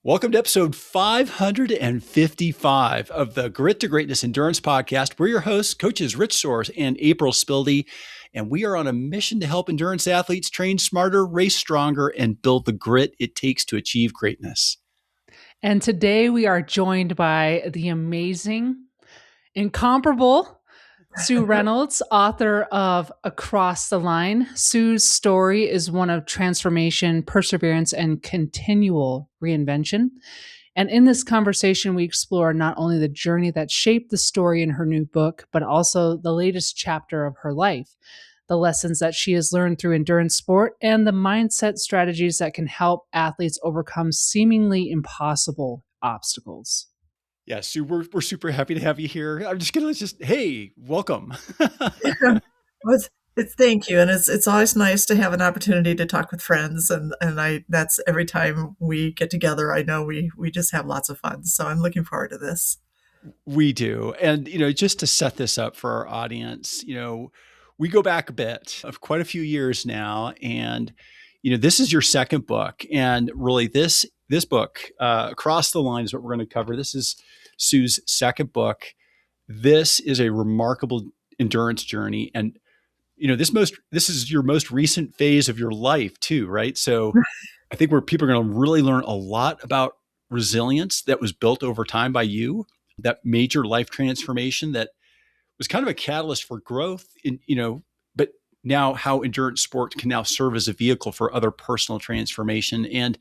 Welcome to episode 555 of the Grit to Greatness Endurance Podcast. We're your hosts, coaches Rich Soares and April Spildy, and we are on a mission to help endurance athletes train smarter, race stronger, and build the grit it takes to achieve greatness. And today we are joined by the amazing, incomparable Sue Reynolds, author of Across the Line. Sue's story is one of transformation, perseverance, and continual reinvention. And in this conversation, we explore not only the journey that shaped the story in her new book, but also the latest chapter of her life, the lessons that she has learned through endurance sport, and the mindset strategies that can help athletes overcome seemingly impossible obstacles. Yeah, Sue, we're super happy to have you here. I'm just going to hey, welcome. Thank you. And it's always nice to have an opportunity to talk with friends. And that's every time we get together, I know we just have lots of fun. So I'm looking forward to this. We do. And, just to set this up for our audience, we go back a bit of quite a few years now. And, this is your second book. And really this book, Across the Line, is what we're going to cover. This is Sue's second book. This is a remarkable endurance journey. And, this is your most recent phase of your life too, right? So I think where people are going to really learn a lot about resilience that was built over time by you, that major life transformation that was kind of a catalyst for growth but now how endurance sport can now serve as a vehicle for other personal transformation. And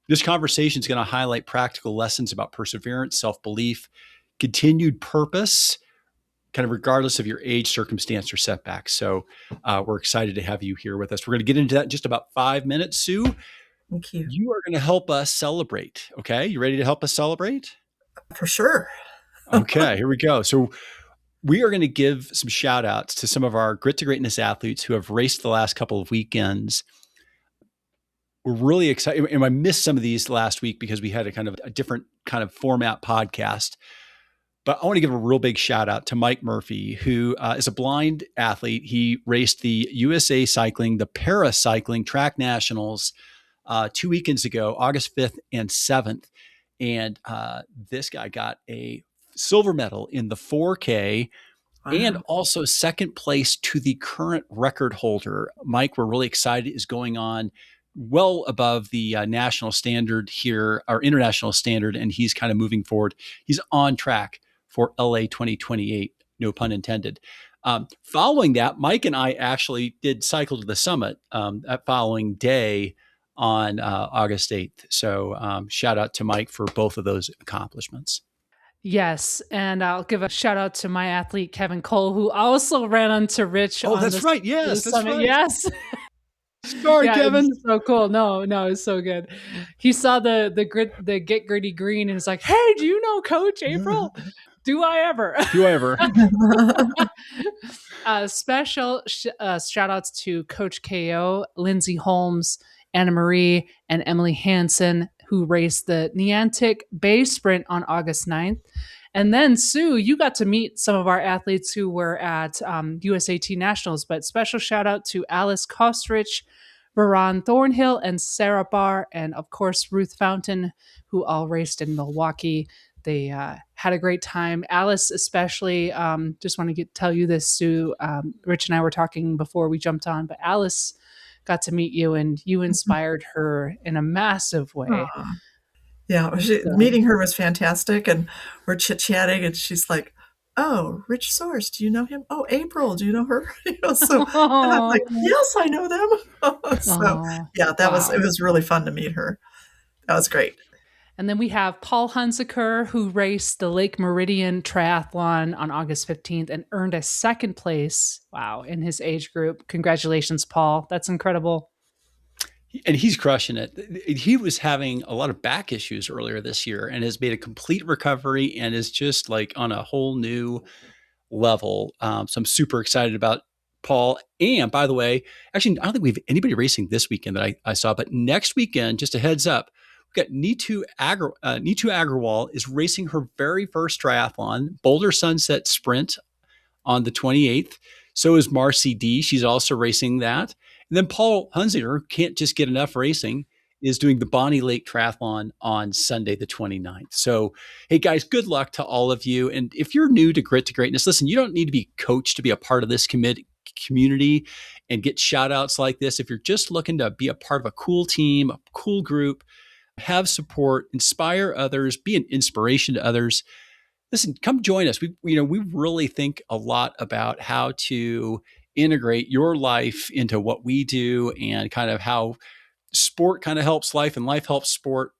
this conversation is going to highlight practical lessons about perseverance, self-belief, continued purpose, kind of regardless of your age, circumstance, or setbacks. So we're excited to have you here with us. We're going to get into that in just about 5 minutes. Sue, thank you. You are going to help us celebrate. Okay. You ready to help us celebrate? For sure. Okay, here we go. So we are going to give some shout outs to some of our Grit to Greatness athletes who have raced the last couple of weekends. We're really excited. And I missed some of these last week because we had a different kind of format podcast. But I want to give a real big shout out to Mike Murphy, who is a blind athlete. He raced the USA Cycling, the Paracycling Track Nationals 2 weekends ago, August 5th and 7th. And this guy got a silver medal in the 4K and also second place to the current record holder. Mike, we're really excited, is going on well above the national standard here, our international standard, and he's kind of moving forward. He's on track for LA 2028, no pun intended. Following that, Mike and I actually did cycle to the summit that following day on August 8th. So shout out to Mike for both of those accomplishments. Yes. And I'll give a shout out to my athlete, Kevin Cole, who also ran onto Rich. Oh, that's right. Yes, that's right. Yes. Sorry, Kevin. So cool. No, it's so good. He saw the Get Gritty Green and it's like, hey, do you know Coach April? Do I ever? Special shout outs to Coach KO, Lindsay Holmes, Anna Marie, and Emily Hansen, who raced the Niantic Bay Sprint on August 9th. And then, Sue, you got to meet some of our athletes who were at USAT Nationals, but special shout out to Alice Kostrich, Baran Thornhill, and Sarah Barr, and of course, Ruth Fountain, who all raced in Milwaukee. They had a great time. Alice, especially, just want to tell you this, Sue. Rich and I were talking before we jumped on, but Alice got to meet you and you inspired her in a massive way. Yeah, meeting her was fantastic. And we're chit-chatting and she's like, oh, Rich Soares, do you know him? Oh, April, do you know her? And I'm like, yes, I know them. It was really fun to meet her. That was great. And then we have Paul Hunziker, who raced the Lake Meridian Triathlon on August 15th and earned a second place, in his age group. Congratulations, Paul. That's incredible. And he's crushing it. He was having a lot of back issues earlier this year and has made a complete recovery and is just like on a whole new level. So I'm super excited about Paul. And by the way, actually, I don't think we have anybody racing this weekend that I saw, but next weekend, just a heads up, we've got Neetu Agrawal is racing her very first triathlon, Boulder Sunset Sprint on the 28th. So is Marcy D. She's also racing that. And then Paul Hunziker can't just get enough racing, is doing the Bonnie Lake Triathlon on Sunday, the 29th. So, hey guys, good luck to all of you. And if you're new to Grit to Greatness, listen, you don't need to be coached to be a part of this community and get shout outs like this. If you're just looking to be a part of a cool team, a cool group, have support, inspire others, be an inspiration to others, listen, come join us. We really think a lot about how to integrate your life into what we do and kind of how sport kind of helps life and life helps sport.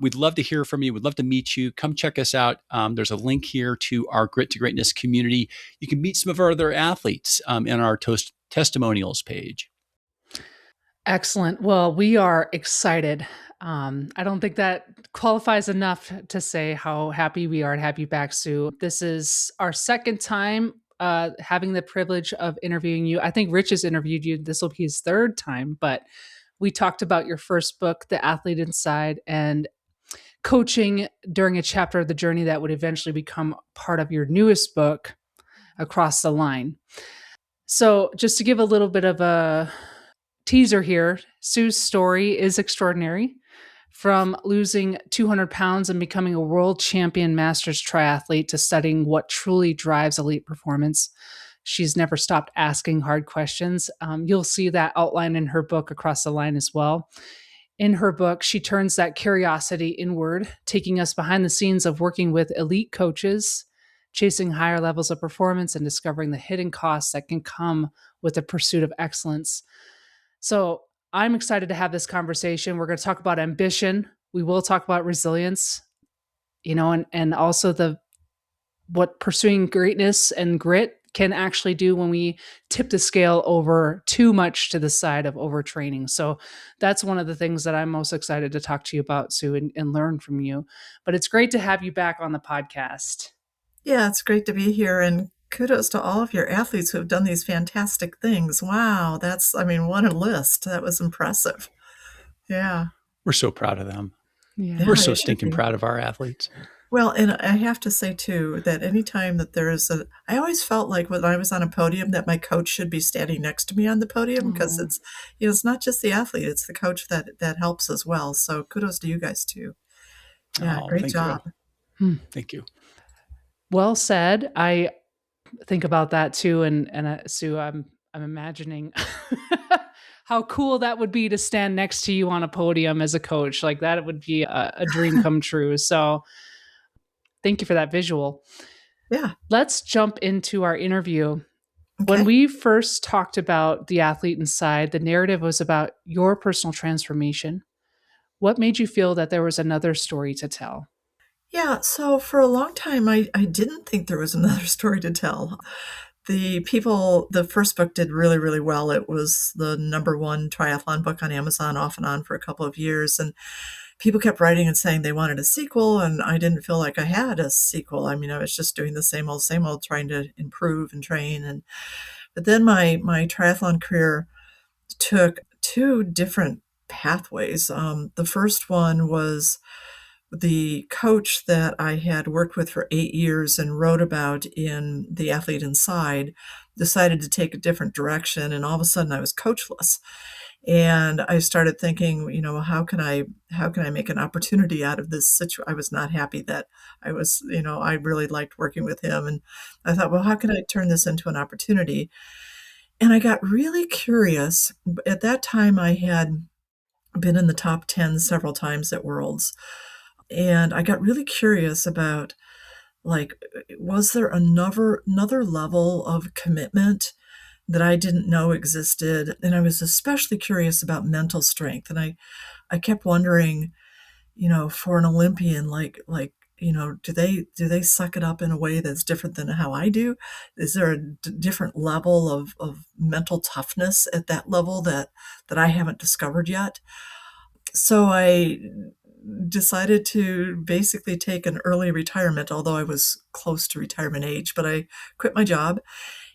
We'd love to hear from you. We'd love to meet you. Come check us out. There's a link here to our Grit to Greatness community. You can meet some of our other athletes in our testimonials page. Excellent. Well, we are excited. I don't think that qualifies enough to say how happy we are to have you back, Sue. This is our second time having the privilege of interviewing you. I think Rich has interviewed you. This will be his third time, but we talked about your first book, The Athlete Inside, and coaching during a chapter of the journey that would eventually become part of your newest book, Across the Line. So just to give a little bit of a teaser here, Sue's story is extraordinary. From losing 200 pounds and becoming a world champion masters triathlete to studying what truly drives elite performance, she's never stopped asking hard questions. You'll see that outlined in her book, Across the Line, as well. In her book, she turns that curiosity inward, taking us behind the scenes of working with elite coaches, chasing higher levels of performance, and discovering the hidden costs that can come with the pursuit of excellence. So I'm excited to have this conversation. We're going to talk about ambition. We will talk about resilience, and also what pursuing greatness and grit can actually do when we tip the scale over too much to the side of overtraining. So that's one of the things that I'm most excited to talk to you about, Sue, and learn from you. But it's great to have you back on the podcast. Yeah, it's great to be here. And kudos to all of your athletes who have done these fantastic things. Wow. What a list. That was impressive. Yeah. We're so proud of them. Yeah. We're so stinking proud of our athletes. Well, and I have to say, too, that anytime that I always felt like when I was on a podium that my coach should be standing next to me on the podium because it's not just the athlete, it's the coach that helps as well. So kudos to you guys, too. Yeah, great job. Thank you. Well said. I think about that, too. And Sue, I'm imagining how cool that would be to stand next to you on a podium as a coach. Like that would be a dream come true. So thank you for that visual. Yeah. Let's jump into our interview. Okay. When we first talked about The Athlete Inside, the narrative was about your personal transformation. What made you feel that there was another story to tell? Yeah, so for a long time, I didn't think there was another story to tell. The first book did really, really well. It was the #1 triathlon book on Amazon off and on for a couple of years. And people kept writing and saying they wanted a sequel. And I didn't feel like I had a sequel. I was just doing the same old, trying to improve and train. But then my triathlon career took two different pathways. The first one was the coach that I had worked with for 8 years and wrote about in The Athlete Inside decided to take a different direction, and all of a sudden I was coachless. And I started thinking, how can I make an opportunity out of this situation? I was not happy that I was, I really liked working with him. And I thought, well, how can I turn this into an opportunity? And I got really curious. At that time, I had been in the top 10 several times at Worlds. And I got really curious about, was there another level of commitment that I didn't know existed? And I was especially curious about mental strength. And I kept wondering, for an Olympian, do they suck it up in a way that's different than how I do? Is there a different level of mental toughness at that level that I haven't discovered yet? So I decided to basically take an early retirement, although I was close to retirement age, but I quit my job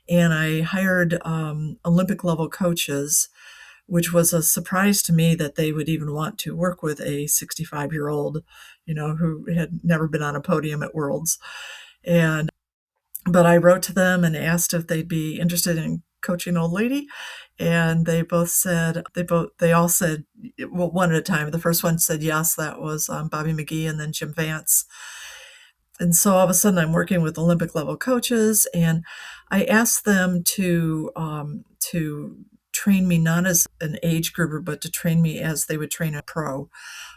and I hired Olympic level coaches, which was a surprise to me that they would even want to work with a 65-year-old, who had never been on a podium at Worlds. But I wrote to them and asked if they'd be interested in coaching old lady, and they all said, well, one at a time. The first one said yes, that was Bobby McGee, and then Jim Vance. And so all of a sudden, I'm working with Olympic level coaches, and I asked them to train me not as an age grouper, but to train me as they would train a pro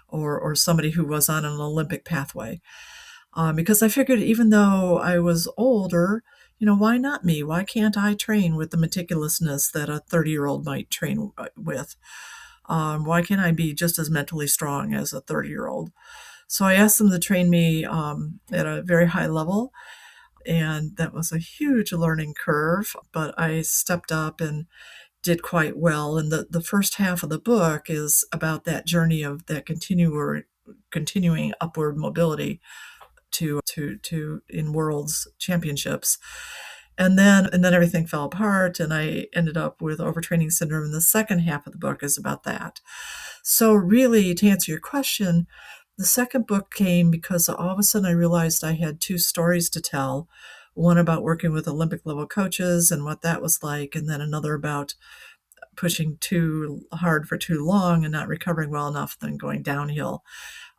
or somebody who was on an Olympic pathway. Because I figured even though I was older, why not me? Why can't I train with the meticulousness that a 30-year-old might train with? Why can't I be just as mentally strong as a 30-year-old? So I asked them to train me at a very high level, and that was a huge learning curve, but I stepped up and did quite well. And the first half of the book is about that journey of that continuing upward mobility to in world's championships. And then everything fell apart, and I ended up with overtraining syndrome. And the second half of the book is about that. So really, to answer your question, the second book came because all of a sudden I realized I had two stories to tell. One about working with Olympic level coaches and what that was like, and then another about pushing too hard for too long and not recovering well enough, then going downhill.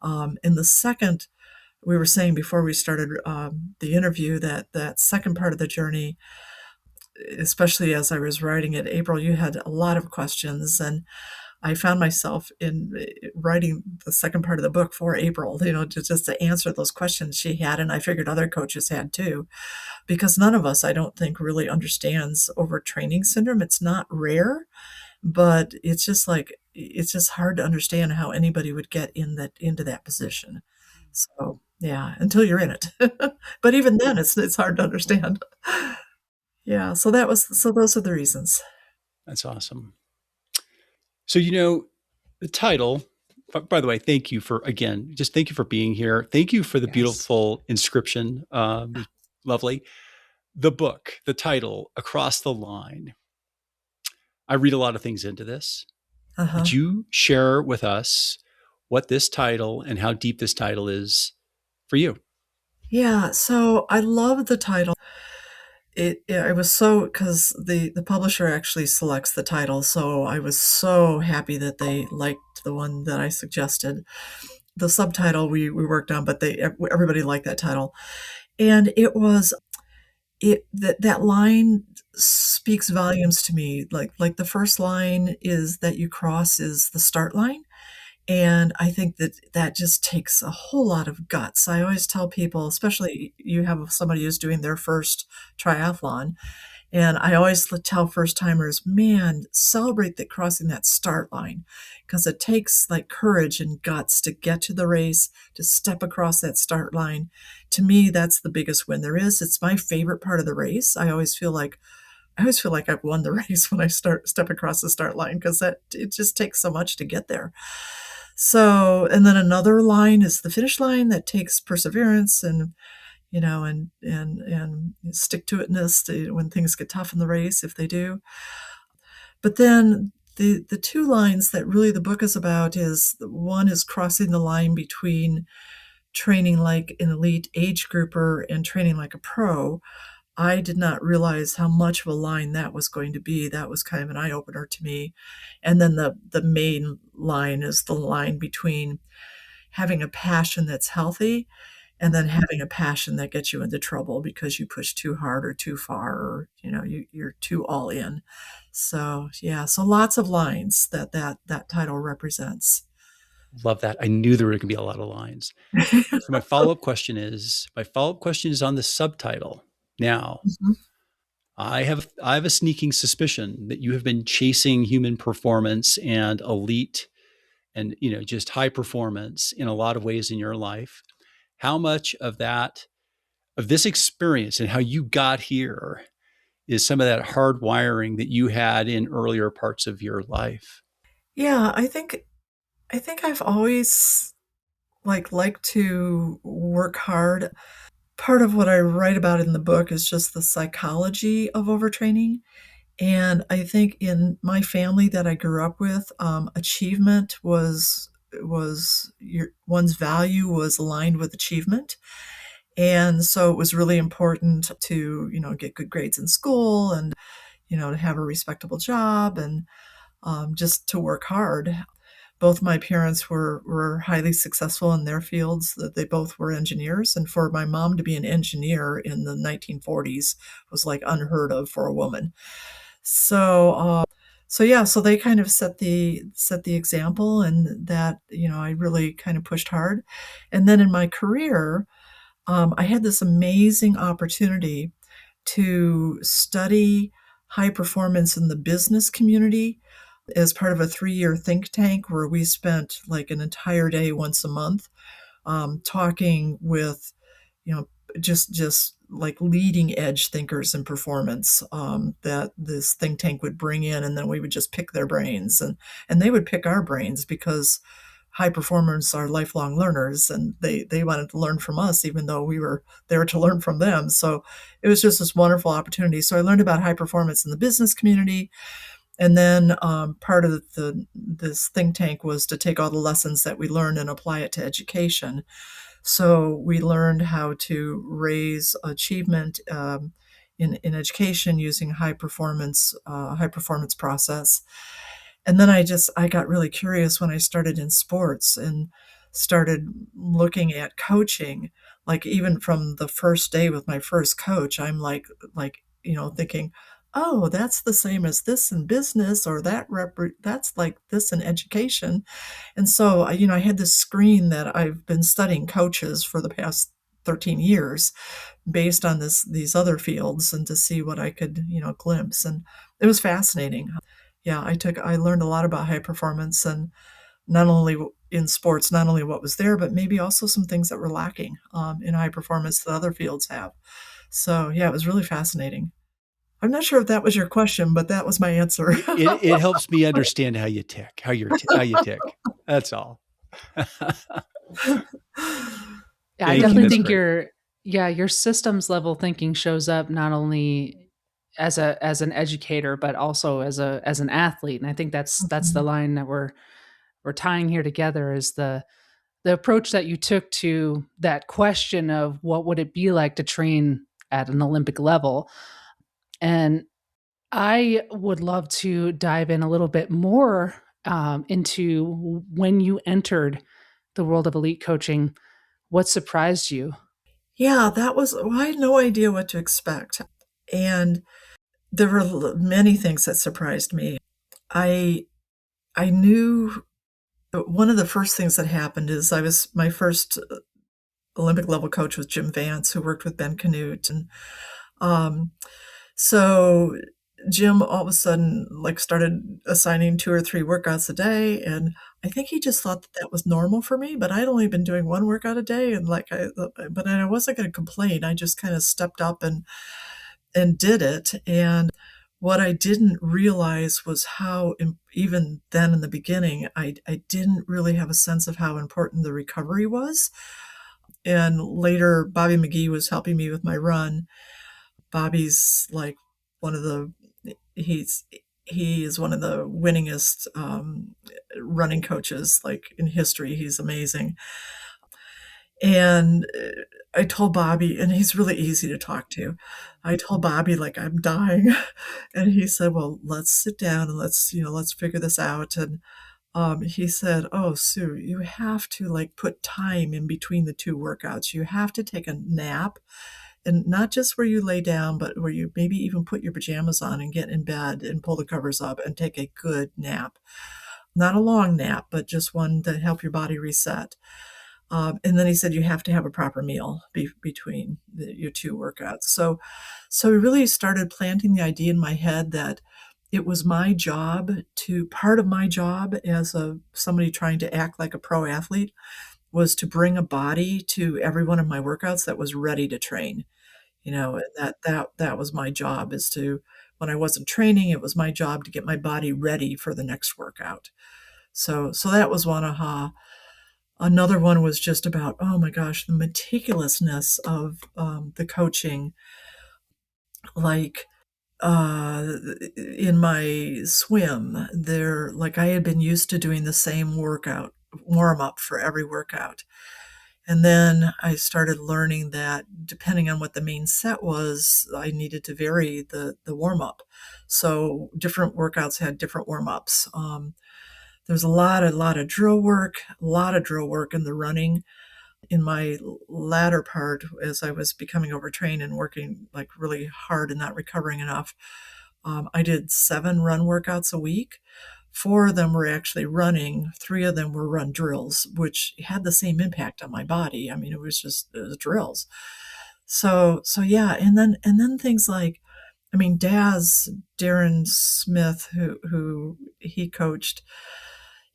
In the second, we were saying before we started the interview that second part of the journey, especially as I was writing it, April, you had a lot of questions, and I found myself in writing the second part of the book for April, to answer those questions she had, and I figured other coaches had too, because none of us, I don't think, really understands overtraining syndrome. It's not rare, but it's just hard to understand how anybody would get into that position. So yeah, until you're in it. But even then, it's hard to understand. Yeah, so those are the reasons. That's awesome. So, the title, by the way, thank you for being here. Thank you for the beautiful inscription. Lovely. The book, the title, Across the Line. I read a lot of things into this. Would you share with us what this title and how deep this title is for you? Yeah, so I love the title. I was because the publisher actually selects the title, so I was so happy that they liked the one that I suggested. The subtitle we worked on, but everybody liked that title, and that line speaks volumes to me. Like the first line is that you cross is the start line. And I think that just takes a whole lot of guts. I always tell people, especially you have somebody who's doing their first triathlon, and I always tell first timers, man, celebrate crossing that start line, because it takes like courage and guts to get to the race, to step across that start line. To me, that's the biggest win there is. It's my favorite part of the race. I always feel like I've won the race when I step across the start line, because it just takes so much to get there. So, and then another line is the finish line that takes perseverance and stick to itness when things get tough in the race, if they do. But then the two lines that really the book is about is, one is crossing the line between training like an elite age grouper and training like a pro. I did not realize how much of a line that was going to be. That was kind of an eye-opener to me. And then the main line is the line between having a passion that's healthy and then having a passion that gets you into trouble because you push too hard or too far, or you're too all in. So yeah, so lots of lines that title represents. Love that. I knew there were going to be a lot of lines. So my follow-up question is on the subtitle. Now, I have a sneaking suspicion that you have been chasing human performance and elite and, just high performance in a lot of ways in your life. How much of this experience and how you got here is some of that hard wiring that you had in earlier parts of your life? Yeah, I think I've always liked to work hard. Part of what I write about in the book is just the psychology of overtraining. And I think in my family that I grew up with, achievement was one's value was aligned with achievement. And so it was really important to, get good grades in school and, to have a respectable job and just to work hard. Both my parents were highly successful in their fields, that they both were engineers. And for my mom to be an engineer in the 1940s was like unheard of for a woman. So, so they kind of set the example, and that, I really kind of pushed hard. And then in my career, I had this amazing opportunity to study high performance in the business community as part of a 3-year think tank where we spent like an entire day once a month talking with, you know, just like leading edge thinkers in performance that this think tank would bring in, and then we would just pick their brains, and they would pick our brains because high performers are lifelong learners, and they wanted to learn from us even though we were there to learn from them. So it was just this wonderful opportunity. So I learned about high performance in the business community, and then part of this think tank was to take all the lessons that we learned and apply it to education. So we learned how to raise achievement in education using high performance process. And then I got really curious when I started in sports and started looking at coaching. Like even from the first day with my first coach, I'm like thinking, oh, that's the same as this in business, or that's like this in education. And so, I had this screen that I've been studying coaches for the past 13 years based on these other fields, and to see what I could, glimpse. And it was fascinating. Yeah, I learned a lot about high performance, and not only in sports, not only what was there, but maybe also some things that were lacking in high performance that other fields have. So yeah, it was really fascinating. I'm not sure if that was your question, but that was my answer. It helps me understand how you tick, how you tick. That's all. Yeah, I definitely think your systems level thinking shows up not only as an educator, but also as an athlete. And I think that's the line that we're tying here together, is the approach that you took to that question of what would it be like to train at an Olympic level. And I would love to dive in a little bit more into when you entered the world of elite coaching. What surprised you? Yeah, I had no idea what to expect. And there were many things that surprised me. I I knew one of the first things that happened is my first Olympic level coach was Jim Vance, who worked with Ben Canute. And um, so Jim all of a sudden like started assigning 2 or 3 workouts a day, and I think he just thought that that was normal for me, but I'd only been doing 1 workout a day, and but I wasn't gonna complain. I just kinda stepped up and did it. And what I didn't realize was how even then in the beginning, I didn't really have a sense of how important the recovery was. And later, Bobby McGee was helping me with my run. Bobby's like one of the he's he is one of the winningest running coaches like in history. He's amazing. And I told Bobby, and he's really easy to talk to. I told Bobby like I'm dying, and he said, "Well, let's sit down and let's figure this out." And he said, "Oh, Sue, you have to like put time in between the 2 workouts. You have to take a nap, and not just where you lay down, but where you maybe even put your pajamas on and get in bed and pull the covers up and take a good nap. Not a long nap, but just one to help your body reset." And then he said, "You have to have a proper meal between your 2 workouts." So we really started planting the idea in my head that it was part of my job as somebody trying to act like a pro athlete was to bring a body to every one of my workouts that was ready to train. And that was my job, is to, when I wasn't training, it was my job to get my body ready for the next workout. So that was one aha. Another one was just about, oh my gosh, the meticulousness of the coaching. Like in my swim, like I had been used to doing the same workout, warm up for every workout. And then I started learning that depending on what the main set was, I needed to vary the warm up. So different workouts had different warm ups. There's a lot of drill work, in the running. In my latter part, as I was becoming overtrained and working like really hard and not recovering enough, I did 7 run workouts a week. 4 of them were actually running. 3 of them were run drills, which had the same impact on my body. I mean, it was drills. So yeah, and then things like, I mean, Darren Smith, who he coached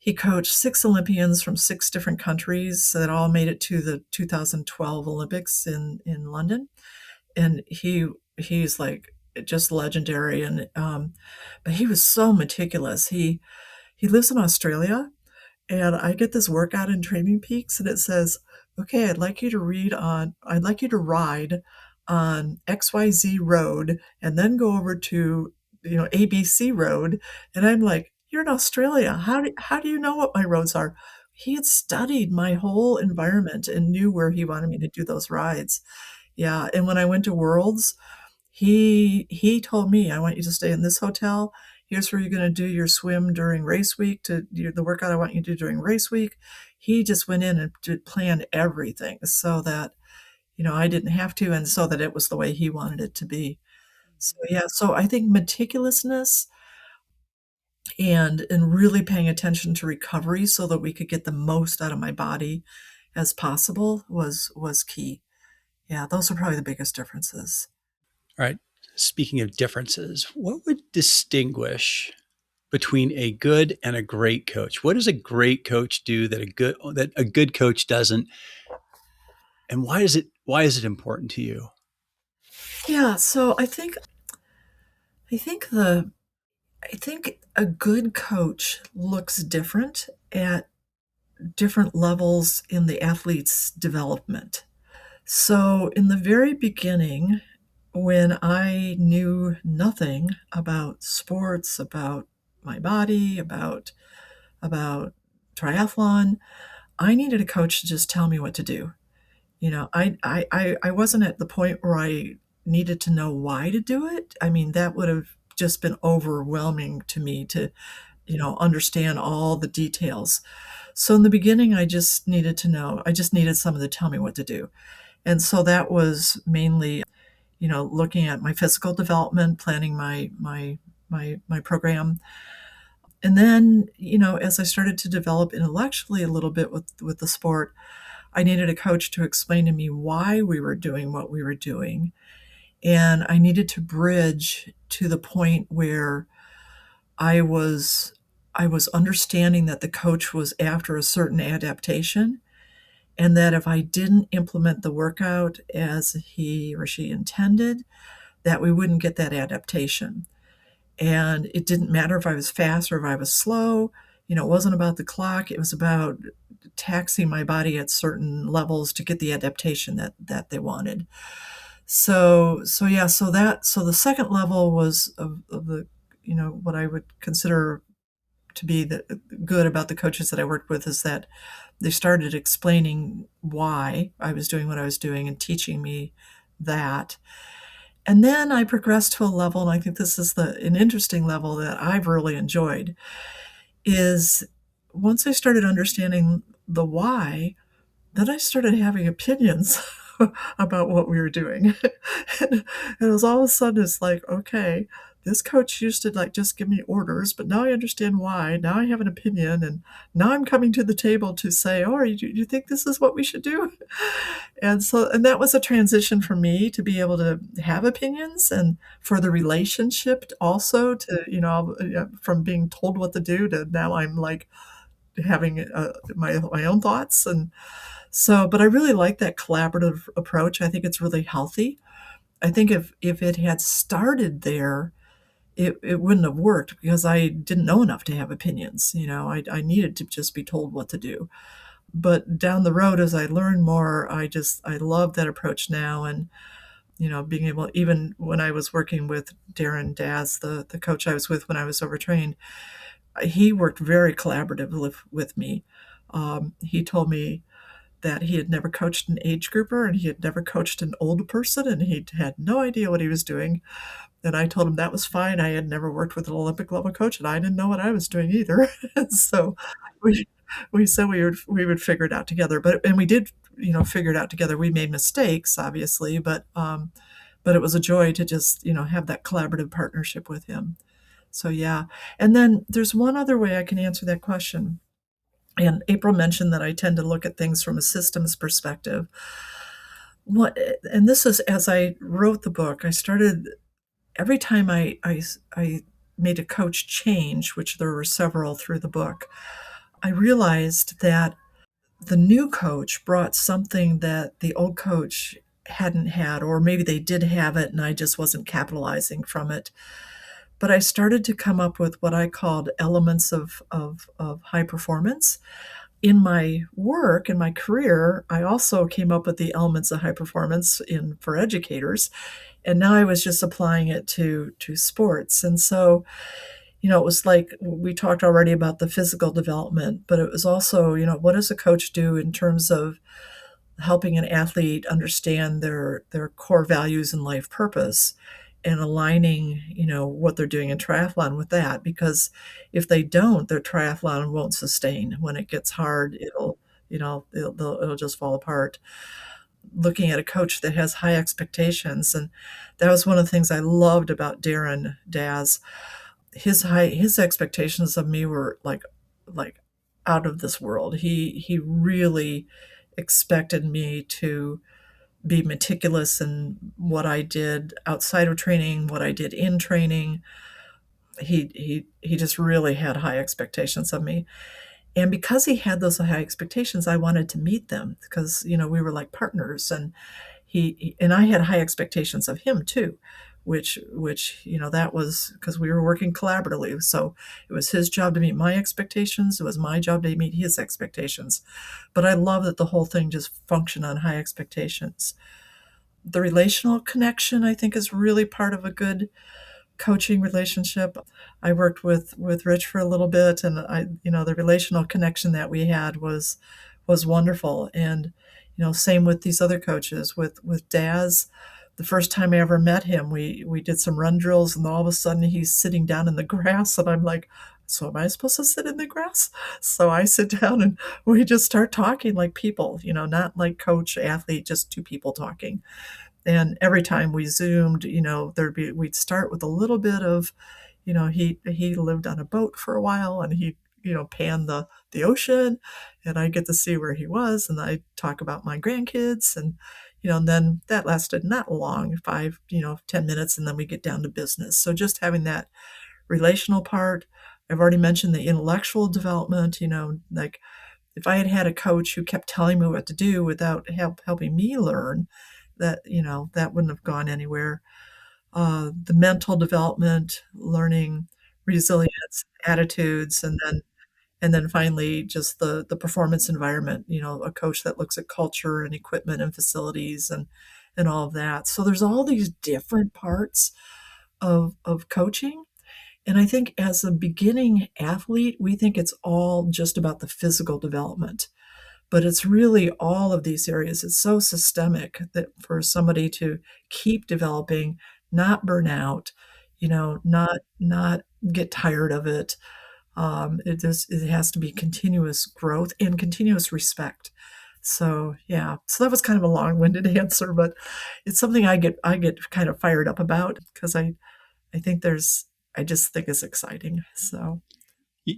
6 Olympians from 6 different countries that all made it to the 2012 Olympics in London, and he's like just legendary. And but he was so meticulous. He lives in Australia, and I get this workout in Training Peaks, and it says, "Okay, I'd like you to ride on XYZ road, and then go over to ABC road." And I'm like, "You're in Australia. How do you know what my roads are?" He had studied my whole environment and knew where he wanted me to do those rides. Yeah, and when I went to Worlds, he told me, "I want you to stay in this hotel. Here's where you're gonna do your swim during race week to do the workout I want you to do during race week." He just went in and planned everything so that, I didn't have to, and so that it was the way he wanted it to be. So, yeah, so I think meticulousness and really paying attention to recovery so that we could get the most out of my body as possible was key. Yeah, those are probably the biggest differences. All right. Speaking of differences, what would distinguish between a good and a great coach? What does a great coach do that a good coach doesn't? And why is it important to you? Yeah, so I think I think a good coach looks different at different levels in the athlete's development. So, in the very beginning, when I knew nothing about sports, about my body, about triathlon, I needed a coach to just tell me what to do. I wasn't at the point where I needed to know why to do it. I mean, that would have just been overwhelming to me to, understand all the details. So in the beginning, I just needed someone to tell me what to do. And so that was mainly, looking at my physical development, planning my program. And then, as I started to develop intellectually a little bit with the sport, I needed a coach to explain to me why we were doing what we were doing. And I needed to bridge to the point where I was I was understanding that the coach was after a certain adaptation, and that if I didn't implement the workout as he or she intended, that we wouldn't get that adaptation. And it didn't matter if I was fast or if I was slow. It wasn't about the clock. It was about taxing my body at certain levels to get the adaptation that they wanted. So the second level was of the, what I would consider to be the good about the coaches that I worked with is that they started explaining why I was doing what I was doing and teaching me that. And then I progressed to a level, and I think this is an interesting level that I've really enjoyed, is once I started understanding the why, then I started having opinions about what we were doing. and it was all of a sudden, it's like, okay, this coach used to like just give me orders, but now I understand why. Now I have an opinion, and now I'm coming to the table to say, "Oh, you think this is what we should do?" And that was a transition for me to be able to have opinions, and for the relationship also to, from being told what to do to now I'm like having my own thoughts. And so, but I really like that collaborative approach. I think it's really healthy. I think if it had started there, it wouldn't have worked because I didn't know enough to have opinions. I needed to just be told what to do. But down the road, as I learned more, I love that approach now. And, being able, even when I was working with Darren Daz, the coach I was with when I was overtrained, he worked very collaboratively with me. He told me that he had never coached an age grouper and he had never coached an old person and he had no idea what he was doing. And I told him that was fine. I had never worked with an Olympic level coach and I didn't know what I was doing either. So we we said we would figure it out together. And we did, figure it out together. We made mistakes, obviously, but it was a joy to just, have that collaborative partnership with him. So yeah. And then there's one other way I can answer that question. And April mentioned that I tend to look at things from a systems perspective. And this is as I wrote the book, I started every time I made a coach change, which there were several through the book, I realized that the new coach brought something that the old coach hadn't had, or maybe they did have it and I just wasn't capitalizing from it. But I started to come up with what I called elements of high performance. In my work, in my career, I also came up with the elements of high performance for educators. And now I was just applying it to sports. And so, it was like we talked already about the physical development, but it was also, what does a coach do in terms of helping an athlete understand their core values and life purpose and aligning, what they're doing in triathlon with that. Because if they don't, their triathlon won't sustain. When it gets hard, it'll just fall apart. Looking at a coach that has high expectations. And that was one of the things I loved about Darren Daz. His expectations of me were like out of this world. He really expected me to be meticulous in what I did outside of training, what I did in training. He just really had high expectations of me. And because he had those high expectations, I wanted to meet them because, we were like partners, and and I had high expectations of him too, which, that was because we were working collaboratively. So it was his job to meet my expectations. It was my job to meet his expectations. But I love that the whole thing just functioned on high expectations. The relational connection, I think, is really part of a good coaching relationship. I worked with Rich for a little bit, and the relational connection that we had was wonderful. And same with these other coaches. With Daz, the first time I ever met him, we did some run drills, and all of a sudden he's sitting down in the grass, and I'm like, so am I supposed to sit in the grass? So I sit down and we just start talking like people, not like coach, athlete, just two people talking. And every time we zoomed, we'd start with a little bit of, he lived on a boat for a while, and he, panned the ocean, and I get to see where he was, and I talk about my grandkids, and then that lasted not long, 5, 10 minutes, and then we get down to business. So just having that relational part. I've already mentioned the intellectual development, like if I had had a coach who kept telling me what to do without helping me learn, that wouldn't have gone anywhere. The mental development, learning resilience, attitudes, and then finally just the performance environment, a coach that looks at culture and equipment and facilities and all of that. So there's all these different parts of coaching. And I think as a beginning athlete, we think it's all just about the physical development. But it's really all of these areas. It's so systemic that for somebody to keep developing, not burn out, not get tired of it. It has to be continuous growth and continuous respect. So yeah, so that was kind of a long-winded answer, but it's something I get kind of fired up about because I just think it's exciting. So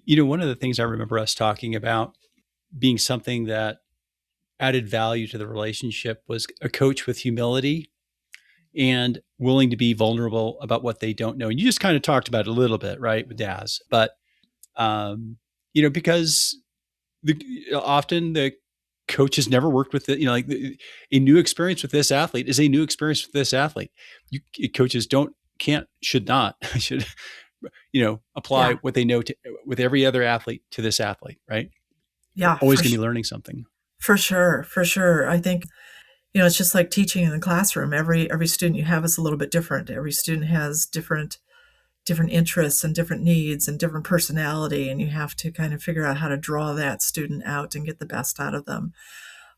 one of the things I remember us talking about being something that added value to the relationship was a coach with humility and willing to be vulnerable about what they don't know. And you just kind of talked about it a little bit, right, with Daz. But, because often the coach has never worked with it, a new experience with this athlete is a new experience with this athlete. Coaches should not apply what they know with every other athlete to this athlete, right? Yeah. Always going to be learning something. For sure. I think, it's just like teaching in the classroom. Every student you have is a little bit different. Every student has different interests and different needs and different personality, and you have to kind of figure out how to draw that student out and get the best out of them.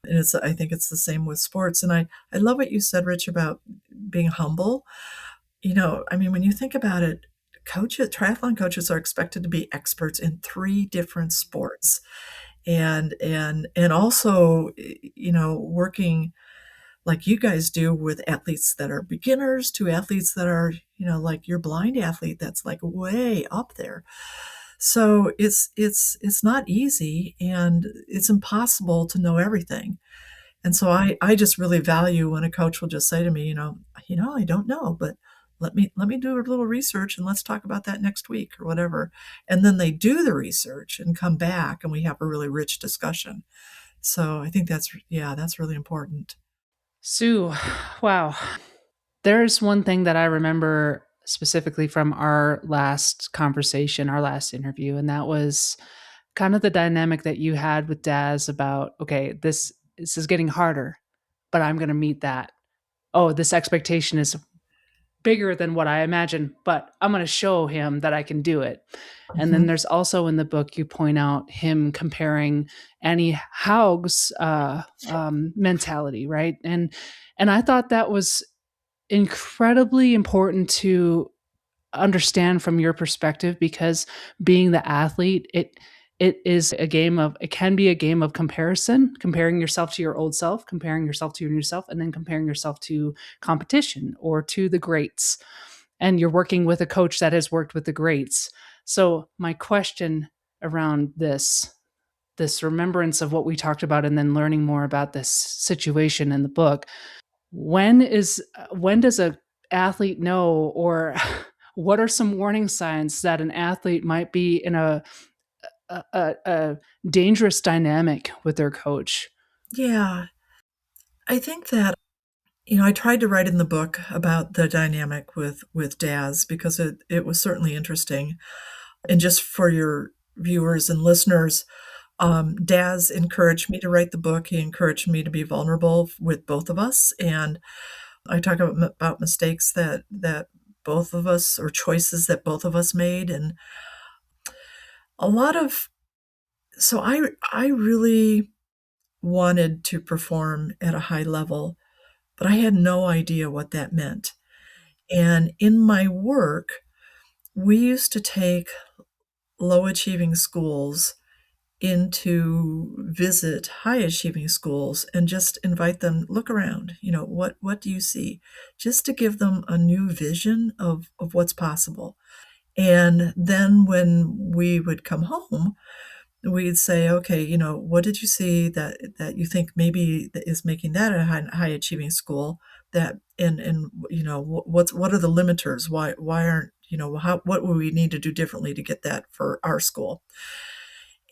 And I think it's the same with sports. And I love what you said, Rich, about being humble. I mean, when you think about it, triathlon coaches are expected to be experts in 3 different sports. And also, working like you guys do with athletes that are beginners to athletes that are, like your blind athlete that's like way up there. So it's not easy, and it's impossible to know everything. And so I just really value when a coach will just say to me, I don't know, but let me do a little research and let's talk about that next week or whatever. And then they do the research and come back and we have a really rich discussion. So I think that's really important. Sue, wow. There's one thing that I remember specifically from our last conversation, our last interview, and that was kind of the dynamic that you had with Daz about, okay, this is getting harder, but I'm going to meet that. Oh, this expectation is bigger than what I imagine, but I'm going to show him that I can do it. And then there's also in the book, you point out him comparing Annie Haug's mentality, right? And I thought that was incredibly important to understand from your perspective, because being the athlete, it can be a game of comparison, comparing yourself to your old self, comparing yourself to your new self, and then comparing yourself to competition or to the greats. And you're working with a coach that has worked with the greats. So my question around this remembrance of what we talked about and then learning more about this situation in the book, when does a athlete know, or what are some warning signs that an athlete might be in a dangerous dynamic with their coach? Yeah. I think that, I tried to write in the book about the dynamic with Daz because it was certainly interesting. And just for your viewers and listeners, Daz encouraged me to write the book. He encouraged me to be vulnerable with both of us. And I talk about mistakes that both of us, or choices that both of us made. And a lot of, so I really wanted to perform at a high level, but I had no idea what that meant. And in my work, we used to take low achieving schools in to visit high achieving schools and just invite them, look around, what do you see? Just to give them a new vision of what's possible. And then when we would come home, we'd say, okay, what did you see that you think maybe is making that a high achieving school? That and what are the limiters? Why aren't what would we need to do differently to get that for our school?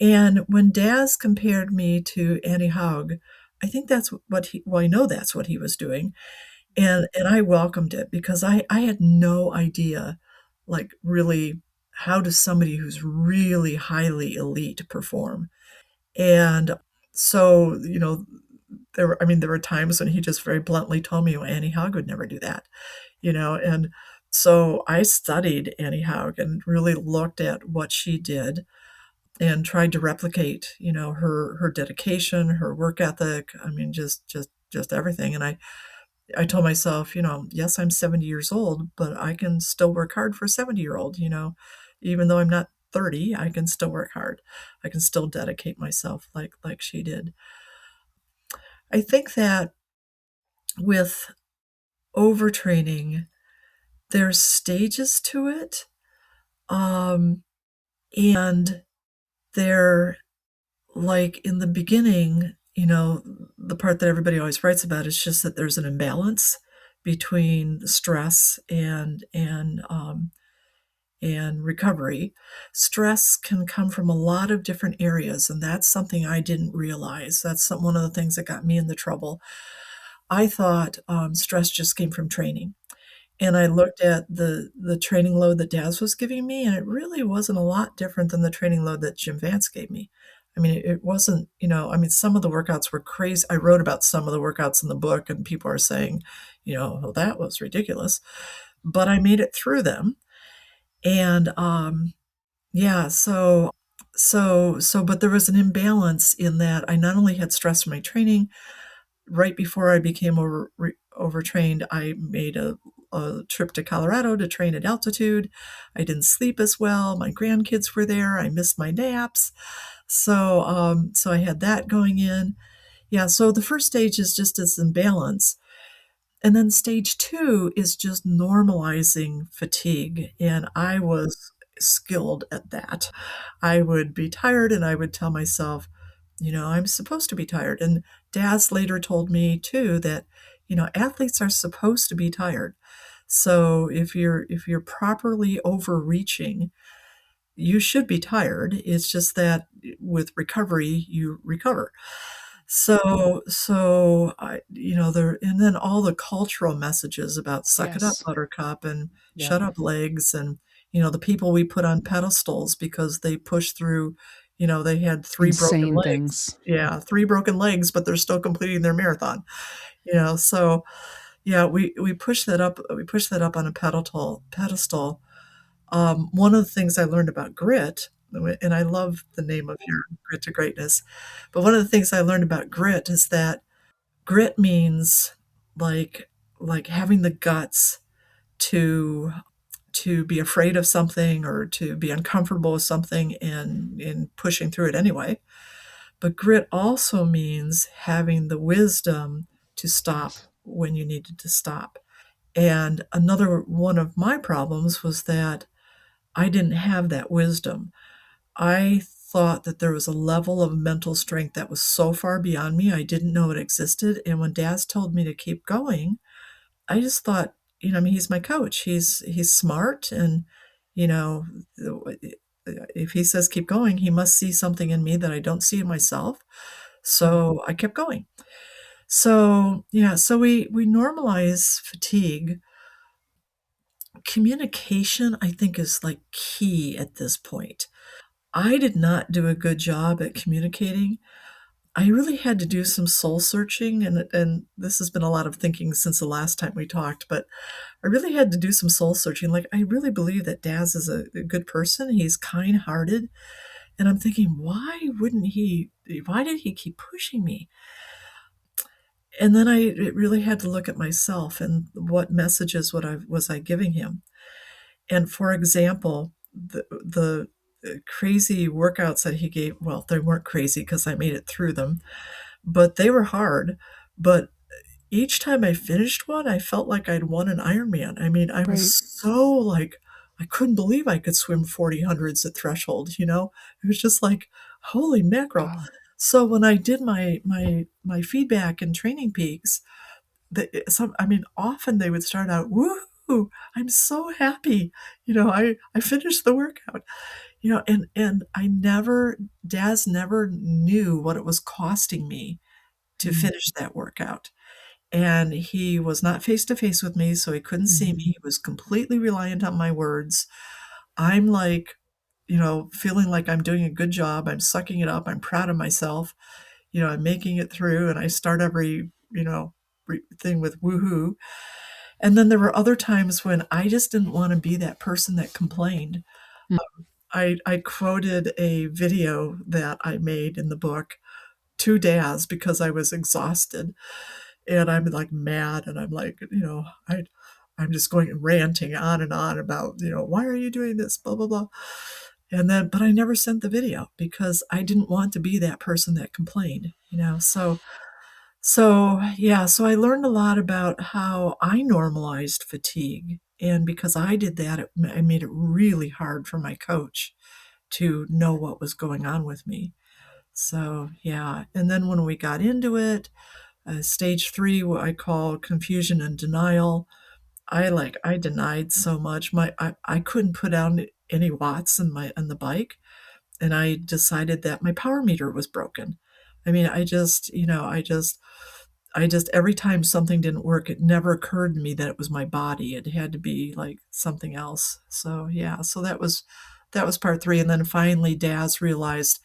And when Daz compared me to Annie Haug, I think that's I know that's what he was doing. And I welcomed it because I had no idea, like, really, how does somebody who's really highly elite perform? And so, there were times when he just very bluntly told me, well, Annie Haug would never do that, and so I studied Annie Haug and really looked at what she did and tried to replicate, her dedication, her work ethic. I mean, just everything. And I told myself, yes, I'm 70 years old, but I can still work hard for a 70-year-old, even though I'm not 30, I can still work hard. I can still dedicate myself like she did. I think that with overtraining, there's stages to it. And they're like in the beginning, the part that everybody always writes about is just that there's an imbalance between stress and recovery. Stress can come from a lot of different areas, and that's something I didn't realize. That's one of the things that got me into trouble. I thought stress just came from training. And I looked at the training load that Daz was giving me, and it really wasn't a lot different than the training load that Jim Vance gave me. I mean, it wasn't, some of the workouts were crazy. I wrote about some of the workouts in the book, and people are saying, well, that was ridiculous. But I made it through them. And so but there was an imbalance in that I not only had stress from my training. Right before I became overtrained, I made a trip to Colorado to train at altitude. I didn't sleep as well. My grandkids were there. I missed my naps. So I had that going in. Yeah, so the first stage is just this imbalance. And then stage two is just normalizing fatigue. And I was skilled at that. I would be tired and I would tell myself, I'm supposed to be tired. And Daz later told me too that, athletes are supposed to be tired. So if you're properly overreaching, you should be tired. It's just that with recovery, you recover. So there, and then all the cultural messages about suck it up, Yes. buttercup, and Yep. shut up, legs, and the people we put on pedestals because they pushed through, they had three broken Insane legs. things. Yeah, three broken legs, but they're still completing their marathon. So yeah, we push that up on a pedestal. One of the things I learned about grit, and I love the name of your Grit to Greatness, but one of the things I learned about grit is that grit means like like having the guts to be afraid of something or to be uncomfortable with something and pushing through it anyway. But grit also means having the wisdom to stop Yes. when you needed to stop. And another one of my problems was that I didn't have that wisdom. I thought that there was a level of mental strength that was so far beyond me, I didn't know it existed. And when Daz told me to keep going, I just thought, I mean, he's my coach. He's smart, and you know, if he says keep going, he must see something in me that I don't see in myself. So I kept going. So yeah, so we normalize fatigue. Communication, I think, is like key at this point. I did not do a good job at communicating. I really had to do some soul searching, and this has been a lot of thinking since the last time we talked, but I really had to do some soul searching. Like, I really believe that Daz is a good person. He's kind-hearted, and I'm thinking, why did he keep pushing me? And then I really had to look at myself and what messages was I giving him. And for example, the crazy workouts that he gave, well, they weren't crazy because I made it through them, but they were hard. But each time I finished one, I felt like I'd won an Ironman. I mean, I was Right. so like, I couldn't believe I could swim 40 hundreds at threshold. It was just like, holy mackerel. Wow. So when I did my feedback and training peaks, often they would start out, woo, I'm so happy. I finished the workout. And Daz never knew what it was costing me to Mm. finish that workout. And he was not face to face with me, so he couldn't see me. Mhm. He was completely reliant on my words. I'm like, feeling like I'm doing a good job. I'm sucking it up. I'm proud of myself. I'm making it through, and I start every, thing with woohoo. And then there were other times when I just didn't want to be that person that complained. Mm. I quoted a video that I made in the book to Daz because I was exhausted, and I'm like mad, and I'm like, I'm just going and ranting on about, why are you doing this, blah blah blah. But I never sent the video because I didn't want to be that person that complained. So I learned a lot about how I normalized fatigue, and because I did that, I made it really hard for my coach to know what was going on with me. So yeah, and then when we got into it, stage three, what I call confusion and denial. I denied so much. I couldn't put down any watts on the bike, and I decided that my power meter was broken. I mean, I just every time something didn't work, it never occurred to me that it was my body. It had to be like something else. So yeah, so that was part three, and then finally, Daz realized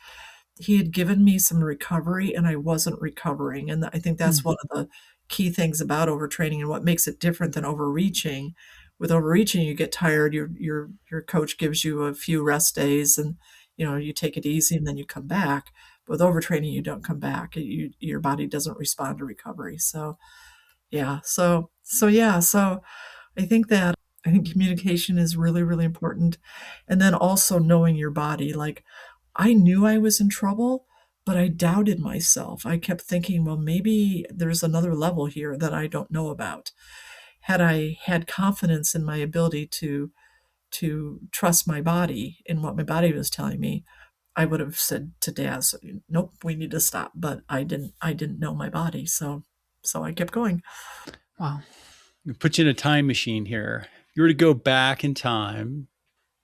he had given me some recovery and I wasn't recovering. And I think that's Mm. one of the key things about overtraining and what makes it different than overreaching. With overreaching, you get tired, your coach gives you a few rest days, and you take it easy and then you come back. But with overtraining, you don't come back. Your body doesn't respond to recovery. So yeah. So I think communication is really, really important. And then also knowing your body. Like, I knew I was in trouble, but I doubted myself. I kept thinking, well, maybe there's another level here that I don't know about. Had I had confidence in my ability to trust my body and what my body was telling me, I would have said to Daz, "Nope, we need to stop." But I didn't know my body, so I kept going. Wow. Put you in a time machine here. If you were to go back in time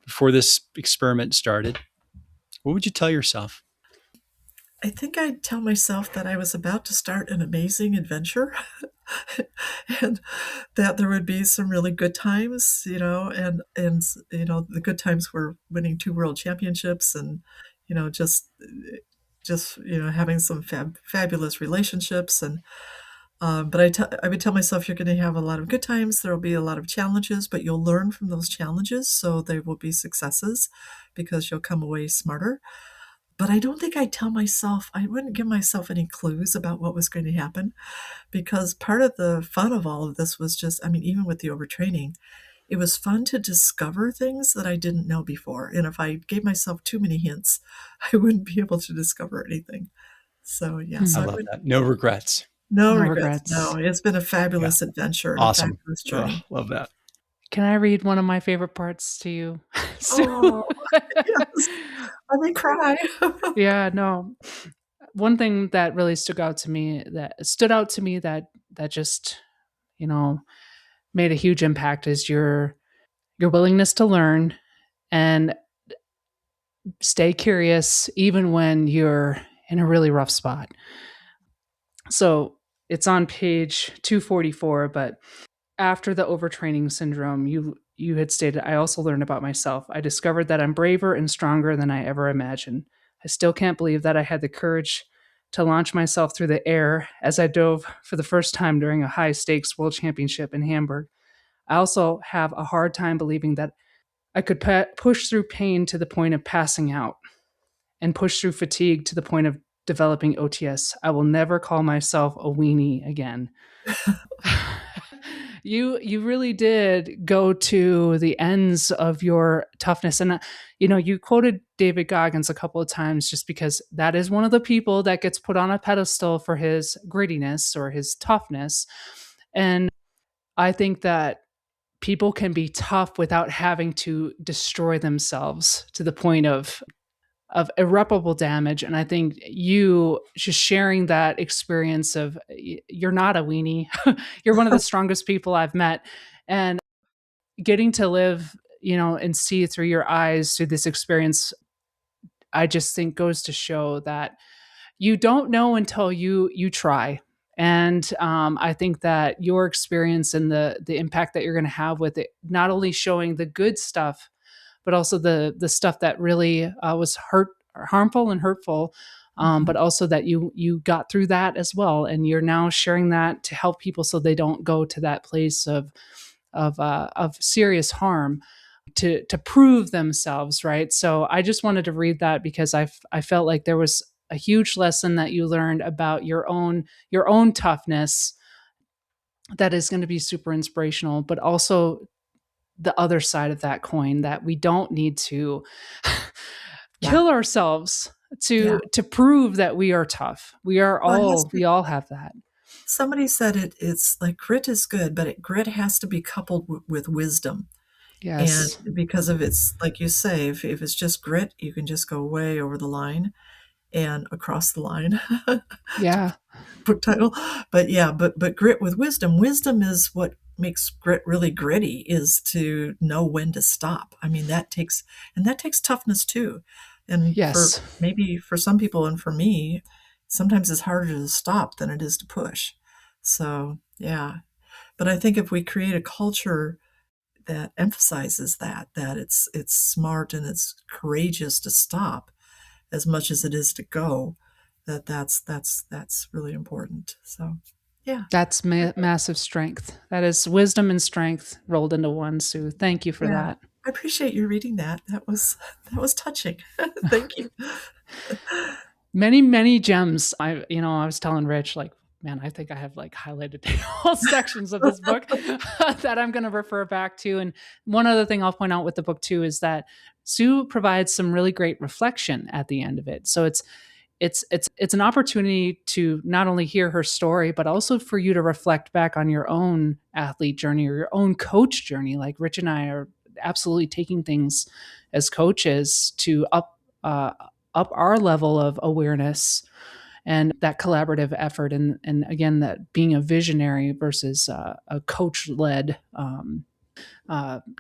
before this experiment started, what would you tell yourself? I think I'd tell myself that I was about to start an amazing adventure and that there would be some really good times, and the good times were winning 2 world championships and, you know, just having some fabulous relationships but I would tell myself you're gonna have a lot of good times, there'll be a lot of challenges, but you'll learn from those challenges, so they will be successes because you'll come away smarter. But I don't think I wouldn't give myself any clues about what was going to happen because part of the fun of all of this was just, I mean, even with the overtraining, it was fun to discover things that I didn't know before. And if I gave myself too many hints, I wouldn't be able to discover anything. So, yeah, I so I love would that. No regrets. no No regrets. regrets. No, it's been a Yeah. fabulous adventure and a Awesome. fabulous Oh, journey. love that. Can I read one of my favorite parts to you? Oh, yes. Let me cry. Yeah, no. One thing that really stood out to me that just, you know, made a huge impact is your willingness to learn and stay curious even when you're in a really rough spot. So, it's on page 244, but after the overtraining syndrome, you had stated, I also learned about myself. I discovered that I'm braver and stronger than I ever imagined. I still can't believe that I had the courage to launch myself through the air as I dove for the first time during a high stakes world championship in Hamburg. I also have a hard time believing that I could push through pain to the point of passing out and push through fatigue to the point of developing OTS. I will never call myself a weenie again. You really did go to the ends of your toughness, and you quoted David Goggins a couple of times just because that is one of the people that gets put on a pedestal for his grittiness or his toughness. And I think that people can be tough without having to destroy themselves to the point of irreparable damage. And I think you just sharing that experience of you're not a weenie, you're one of the strongest people I've met, and getting to live, and see through your eyes through this experience, I just think goes to show that you don't know until you try. And I think that your experience and the impact that you're going to have with it, not only showing the good stuff but also the stuff that really was harmful and hurtful, Mhm. but also that you got through that as well, and you're now sharing that to help people so they don't go to that place of serious harm to prove themselves, right? So I just wanted to read that because I felt like there was a huge lesson that you learned about your own toughness that is going to be super inspirational, but also the other side of that coin that we don't need to Yeah. kill ourselves Yeah. to prove that we are tough. Well, it has We all have that. somebody said it's like grit is good, but grit has to be coupled with wisdom. And Yes. because of it's like you say, if it's just grit, you can just go way over the line and across the line. Yeah. Book title. But yeah, but grit with wisdom. Wisdom is what makes grit really gritty is to know when to stop. I mean, that takes toughness too. And for Yes. maybe for some people and for me, sometimes it's harder to stop than it is to push. So, yeah. But I think if we create a culture that emphasizes that it's smart and it's courageous to stop as much as it is to go, that's really important. So, yeah. That's massive strength. That is wisdom and strength rolled into one, Sue. Thank you for Yeah. that. I appreciate you reading that. That was touching. Thank you. Many, many gems. I was telling Rich, like, man, I think I have like highlighted whole sections of this book that I'm going to refer back to. And one other thing I'll point out with the book too is that Sue provides some really great reflection at the end of it. So it's an opportunity to not only hear her story, but also for you to reflect back on your own athlete journey or your own coach journey. Like Rich and I are absolutely taking things as coaches to up our level of awareness and that collaborative effort, and again, that being a visionary versus a coach led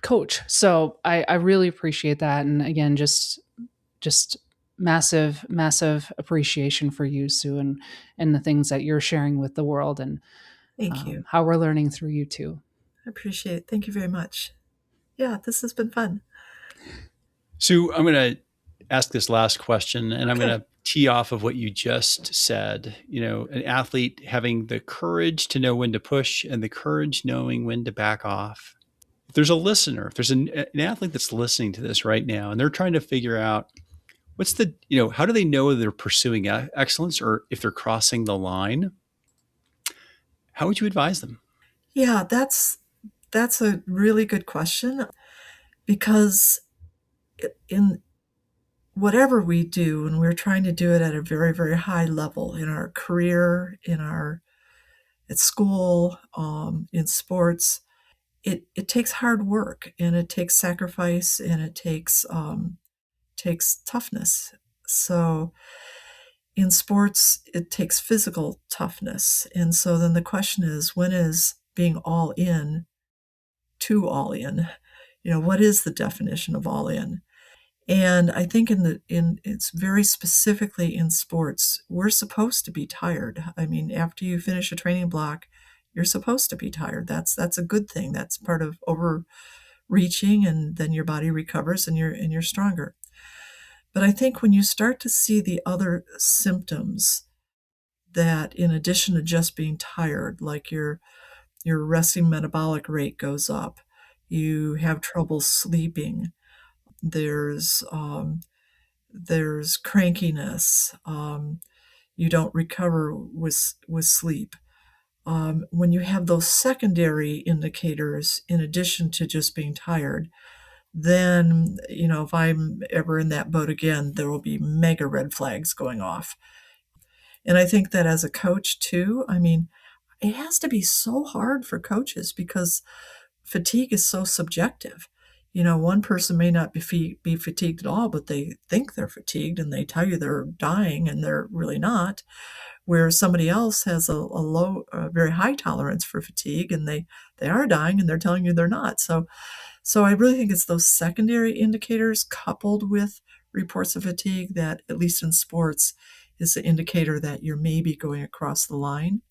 coach. So I really appreciate that, and again, just massive appreciation for you, Sue, and the things that you're sharing with the world, and Thank you. how we're learning through you too. I appreciate it. Thank you very much. Yeah, this has been fun. Sue, I'm going to ask this last question, and I'm going to tee off of what you just said. An athlete having the courage to know when to push and the courage knowing when to back off. If there's a listener, if there's an athlete that's listening to this right now and they're trying to figure out how do they know they're pursuing excellence or if they're crossing the line, how would you advise them? Yeah, that's a really good question, because in whatever we do, and we're trying to do it at a very, very high level in our career, at school, in sports, it takes hard work, and it takes sacrifice, and it takes toughness. So in sports, it takes physical toughness. And so then the question is, when is being all in to all in? What is the definition of all in? And I think it's very specifically in sports, we're supposed to be tired. I mean, after you finish a training block, you're supposed to be tired. That's a good thing. That's part of overreaching, and then your body recovers and you're stronger. But I think when you start to see the other symptoms, that in addition to just being tired, like your resting metabolic rate goes up, you have trouble sleeping, there's crankiness, you don't recover with sleep. When you have those secondary indicators, in addition to just being tired, then, if I'm ever in that boat again, there will be mega red flags going off. And I think that as a coach too, I mean, it has to be so hard for coaches because fatigue is so subjective. One person may not be fatigued at all, but they think they're fatigued and they tell you they're dying and they're really not. Where somebody else has a low, very high tolerance for fatigue and they are dying and they're telling you they're not. So I really think it's those secondary indicators coupled with reports of fatigue that, at least in sports, is an indicator that you're maybe going across the line.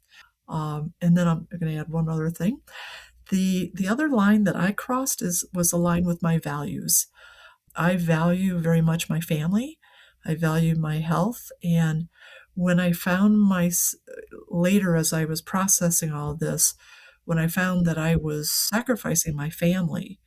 And then I'm going to add one other thing. The other line that I crossed was a line with my values. I value very much my family. I value my health. And when I found later, as I was processing all of this, when I found that I was sacrificing my family,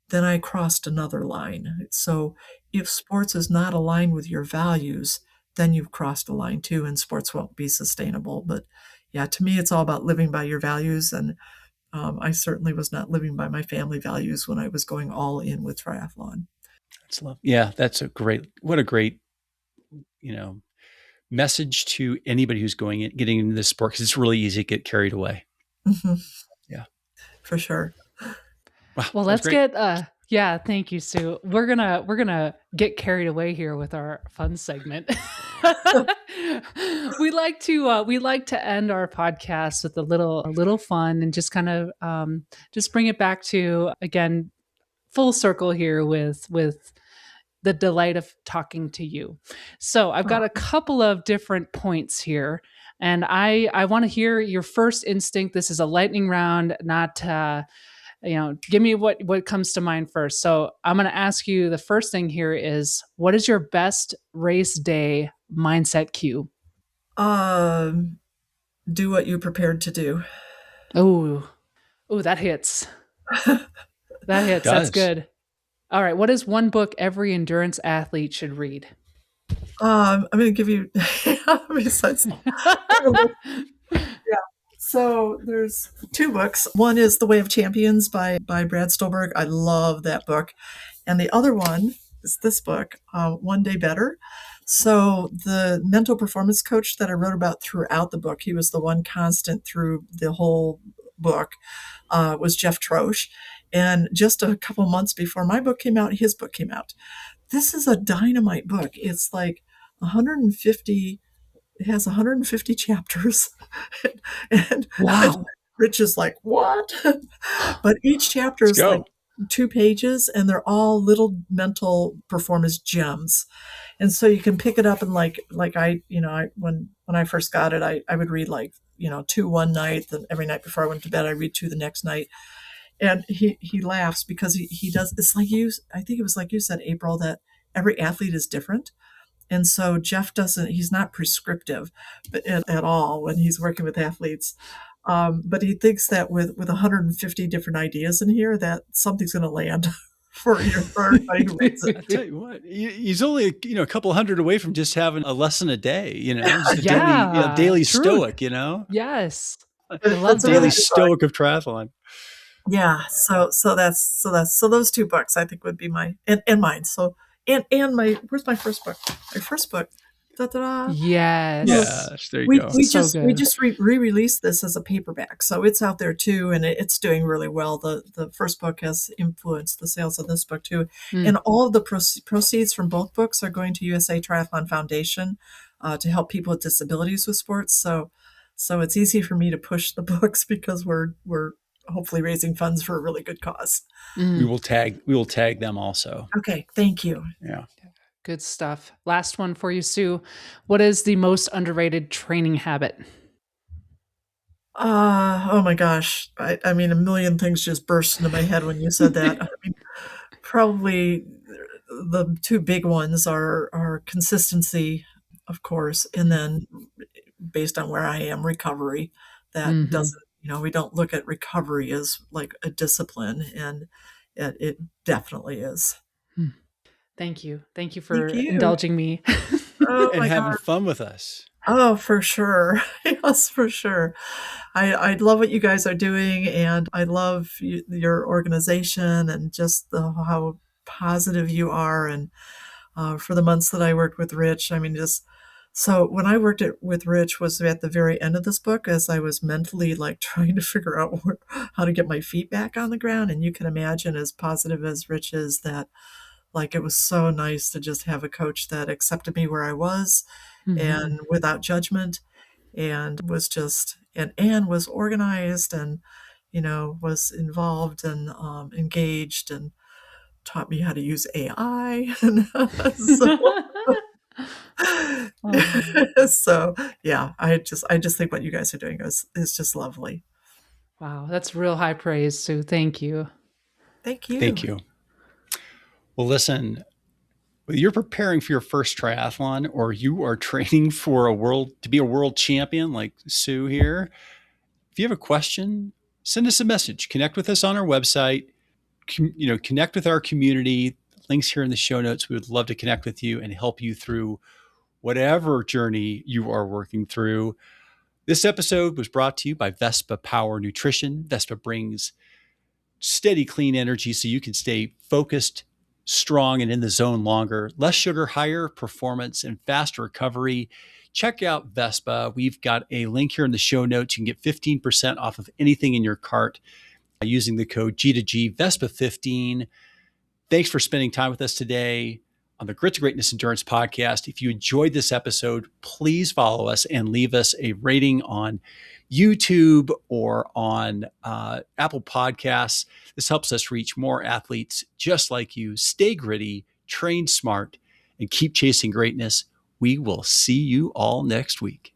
then I crossed another line. So if sports is not aligned with your values, then you've crossed a line too, and sports won't be sustainable. But yeah, to me, it's all about living by your values. And I certainly was not living by my family values when I was going all in with triathlon. That's love. Yeah, what a great, message to anybody who's getting into this sport, because it's really easy to get carried away. Mm-hmm. Yeah, for sure. Wow, well, let's get yeah, thank you, Sue. We're gonna get carried away here with our fun segment. we like to end our podcast with a little fun and just kind of just bring it back to, again, full circle here with the delight of talking to you. So I've got a couple of different points here, and I want to hear your first instinct. This is a lightning round, not give me what comes to mind first. So I'm going to ask you, the first thing here is, what is your best race day mindset cue? Do what you prepared to do. Oh, that hits. That hits. That's good. All right. What is one book every endurance athlete should read? I'm going to give you, besides, yeah. So there's two books. One is The Way of Champions by Brad Stolberg. I love that book. And the other one is this book, One Day Better. So the mental performance coach that I wrote about throughout the book, he was the one constant through the whole book, was Jeff Troche. And just a couple months before my book came out, his book came out. This is a dynamite book. It's like 150, it has 150 chapters. And Wow. Rich is like, what? But each chapter Let's is like go. 2 pages, and they're all little mental performance gems. And so you can pick it up and like when I first got it, I would read like 2 one night, then every night before I went to bed I read 2 the next night. And he laughs because he does, it's like you, I think it was like you said, April, that every athlete is different. And so Jeff he's not prescriptive at all when he's working with athletes. But he thinks that with 150 different ideas in here, that something's going to land for everybody who reads it. I tell you what, he's only a couple hundred away from just having a lesson a day. Just a daily truth. stoic. Yes. I love daily that. stoic of triathlon. Yeah. So those 2 books I think would be my and mine. So and my, where's my first book? My first book. Da-da-da. Yes. Yes, there you We go. we just re-released this as a paperback, so it's out there too, and it's doing really well. The first book has influenced the sales of this book too, and all of the proceeds from both books are going to USA Triathlon Foundation to help people with disabilities with sports. So it's easy for me to push the books because we're hopefully raising funds for a really good cause. We will tag them also. Okay, thank you. Yeah. Good stuff. Last one for you, Sue. What is the most underrated training habit? Oh my gosh. I mean, a million things just burst into my head when you said that. I mean, probably the 2 big ones are consistency, of course, and then based on where I am, recovery. That doesn't, we don't look at recovery as like a discipline, and it definitely is. Thank you. Thank you for Thank you. indulging me. Oh and my having God. fun with us. Oh, for sure. Yes, for sure. I love what you guys are doing, and I love your organization and just how positive you are. And for the months that I worked with Rich, I mean, so when I worked with Rich was at the very end of this book, as I was mentally like trying to figure out how to get my feet back on the ground. And you can imagine, as positive as Rich is, that like it was so nice to just have a coach that accepted me where I was and without judgment, and was just, and was organized, and was involved and engaged, and taught me how to use AI. And so yeah, I just think what you guys are doing is just lovely. Wow, that's real high praise, Sue. Thank you. Thank you. Thank you. Well, listen, whether you're preparing for your first triathlon or you are training for to be a world champion like Sue here, if you have a question, send us a message. Connect with us on our website. Connect with our community. Links here in the show notes. We would love to connect with you and help you through whatever journey you are working through. This episode was brought to you by Vespa Power Nutrition. Vespa brings steady, clean energy so you can stay focused, strong, and in the zone longer. Less sugar, higher performance, and faster recovery. Check out Vespa. We've got a link here in the show notes. You can get 15% off of anything in your cart using the code G2G Vespa15. Thanks for spending time with us today on the Grit to Greatness Endurance podcast. If you enjoyed this episode, please follow us and leave us a rating on YouTube or on Apple Podcasts. This helps us reach more athletes just like you. Stay gritty, train smart, and keep chasing greatness. We will see you all next week.